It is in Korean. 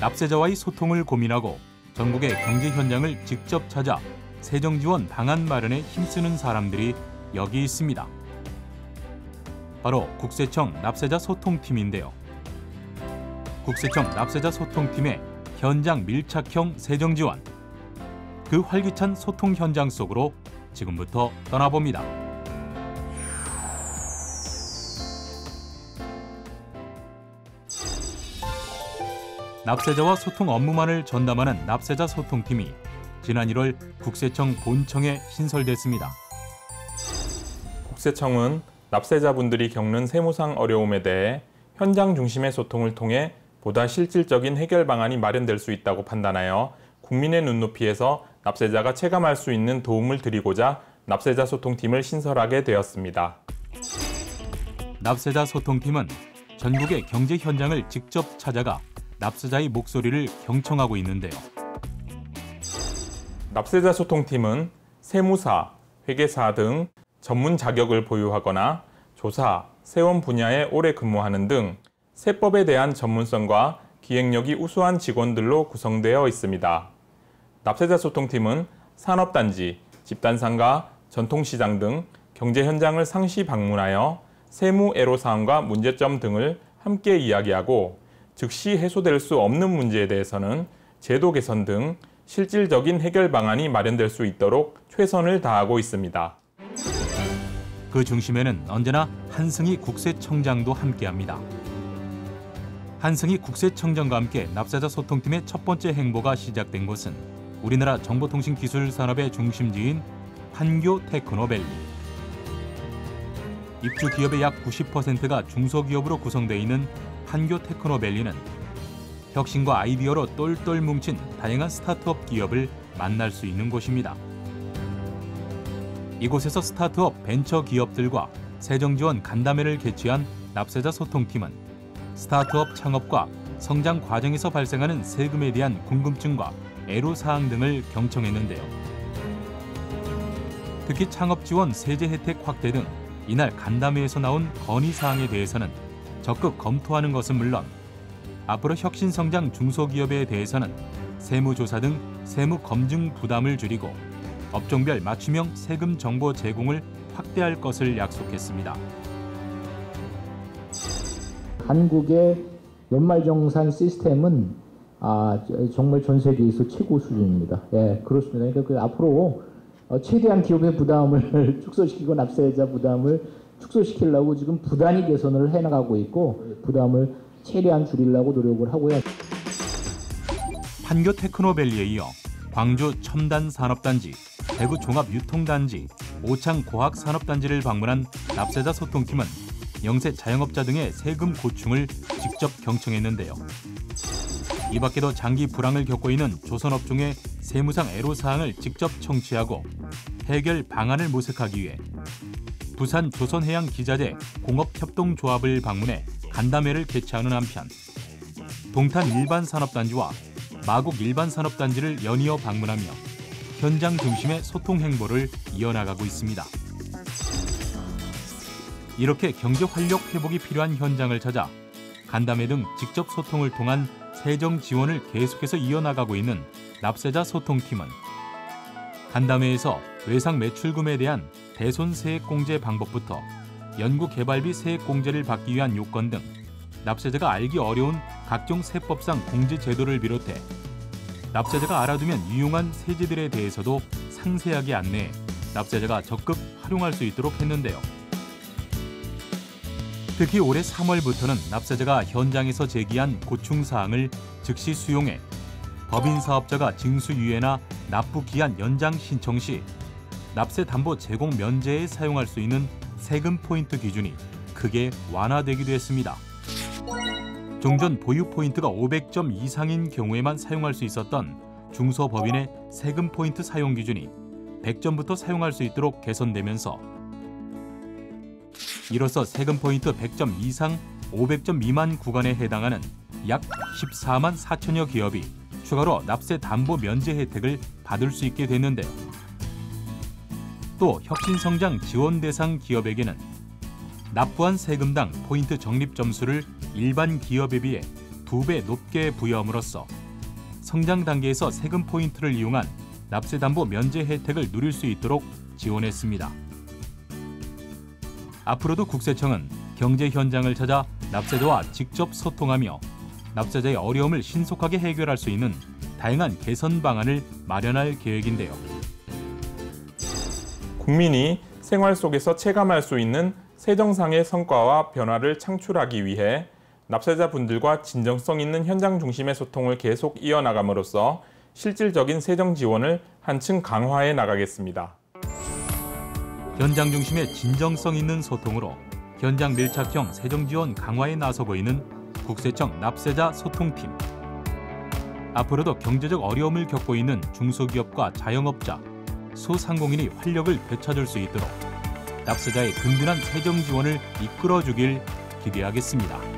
납세자와의 소통을 고민하고 전국의 경제 현장을 직접 찾아 세정 지원 방안 마련에 힘쓰는 사람들이 여기 있습니다. 바로 국세청 납세자 소통팀인데요. 국세청 납세자 소통팀의 현장 밀착형 세정 지원. 그 활기찬 소통 현장 속으로 지금부터 떠나봅니다. 납세자와 소통 업무만을 전담하는 납세자 소통팀이 지난 1월 국세청 본청에 신설됐습니다. 국세청은 납세자분들이 겪는 세무상 어려움에 대해 현장 중심의 소통을 통해 보다 실질적인 해결 방안이 마련될 수 있다고 판단하여 국민의 눈높이에서 납세자가 체감할 수 있는 도움을 드리고자 납세자 소통팀을 신설하게 되었습니다. 납세자 소통팀은 전국의 경제 현장을 직접 찾아가 납세자의 목소리를 경청하고 있는데요. 납세자 소통팀은 세무사, 회계사 등 전문 자격을 보유하거나 조사, 세원 분야에 오래 근무하는 등 세법에 대한 전문성과 기획력이 우수한 직원들로 구성되어 있습니다. 납세자 소통팀은 산업단지, 집단상가, 전통시장 등 경제 현장을 상시 방문하여 세무 애로사항과 문제점 등을 함께 이야기하고 즉시 해소될 수 없는 문제에 대해서는 제도 개선 등 실질적인 해결 방안이 마련될 수 있도록 최선을 다하고 있습니다. 그 중심에는 언제나 한승희 국세청장도 함께합니다. 한승희 국세청장과 함께 납세자 소통팀의 첫 번째 행보가 시작된 곳은 우리나라 정보통신기술 산업의 중심지인 판교 테크노밸리. 입주 기업의 약 90%가 중소기업으로 구성되어 있는 판교 테크노밸리는 혁신과 아이디어로 똘똘 뭉친 다양한 스타트업 기업을 만날 수 있는 곳입니다. 이곳에서 스타트업 벤처 기업들과 세정지원 간담회를 개최한 납세자 소통팀은 스타트업 창업과 성장 과정에서 발생하는 세금에 대한 궁금증과 애로사항 등을 경청했는데요. 특히 창업지원 세제 혜택 확대 등 이날 간담회에서 나온 건의사항에 대해서는 적극 검토하는 것은 물론 앞으로 혁신성장 중소기업에 대해서는 세무조사 등 세무검증 부담을 줄이고 업종별 맞춤형 세금 정보 제공을 확대할 것을 약속했습니다. 한국의 연말정산 시스템은 정말 전 세계에서 최고 수준입니다. 예, 그렇습니다. 그러니까 앞으로 최대한 기업의 부담을 축소시키고 납세자 부담을 축소시키려고 지금 부단히 개선을 해나가고 있고 부담을 최대한 줄이려고 노력을 하고요. 판교 테크노밸리에 이어 광주 첨단산업단지, 대구 종합유통단지, 오창 고학산업단지를 방문한 납세자 소통팀은 영세 자영업자 등의 세금 고충을 직접 경청했는데요. 이 밖에도 장기 불황을 겪고 있는 조선업종의 세무상 애로사항을 직접 청취하고 해결 방안을 모색하기 위해 부산 조선해양기자재 공업협동조합을 방문해 간담회를 개최하는 한편 동탄 일반산업단지와 마곡 일반산업단지를 연이어 방문하며 현장 중심의 소통 행보를 이어나가고 있습니다. 이렇게 경제 활력 회복이 필요한 현장을 찾아 간담회 등 직접 소통을 통한 세정 지원을 계속해서 이어나가고 있는 납세자 소통팀은 간담회에서 외상 매출금에 대한 대손 세액공제 방법부터 연구개발비 세액공제를 받기 위한 요건 등 납세자가 알기 어려운 각종 세법상 공제 제도를 비롯해 납세자가 알아두면 유용한 세제들에 대해서도 상세하게 안내해 납세자가 적극 활용할 수 있도록 했는데요. 특히 올해 3월부터는 납세자가 현장에서 제기한 고충사항을 즉시 수용해 법인 사업자가 징수유예나 납부기한 연장 신청 시 납세 담보 제공 면제에 사용할 수 있는 세금 포인트 기준이 크게 완화되기도 했습니다. 종전 보유 포인트가 500점 이상인 경우에만 사용할 수 있었던 중소법인의 세금 포인트 사용 기준이 100점부터 사용할 수 있도록 개선되면서 이로써 세금 포인트 100점 이상 500점 미만 구간에 해당하는 약 14만 4천여 기업이 추가로 납세 담보 면제 혜택을 받을 수 있게 됐는데요. 또 혁신성장 지원 대상 기업에게는 납부한 세금당 포인트 적립 점수를 일반 기업에 비해 2배 높게 부여함으로써 성장 단계에서 세금 포인트를 이용한 납세 담보 면제 혜택을 누릴 수 있도록 지원했습니다. 앞으로도 국세청은 경제 현장을 찾아 납세자와 직접 소통하며 납세자의 어려움을 신속하게 해결할 수 있는 다양한 개선 방안을 마련할 계획인데요. 국민이 생활 속에서 체감할 수 있는 세정상의 성과와 변화를 창출하기 위해 납세자분들과 진정성 있는 현장 중심의 소통을 계속 이어나감으로써 실질적인 세정 지원을 한층 강화해 나가겠습니다. 현장 중심의 진정성 있는 소통으로 현장 밀착형 세정 지원 강화에 나서고 있는 국세청 납세자 소통팀. 앞으로도 경제적 어려움을 겪고 있는 중소기업과 자영업자, 소상공인이 활력을 되찾을 수 있도록 납세자의 든든한 세정 지원을 이끌어주길 기대하겠습니다.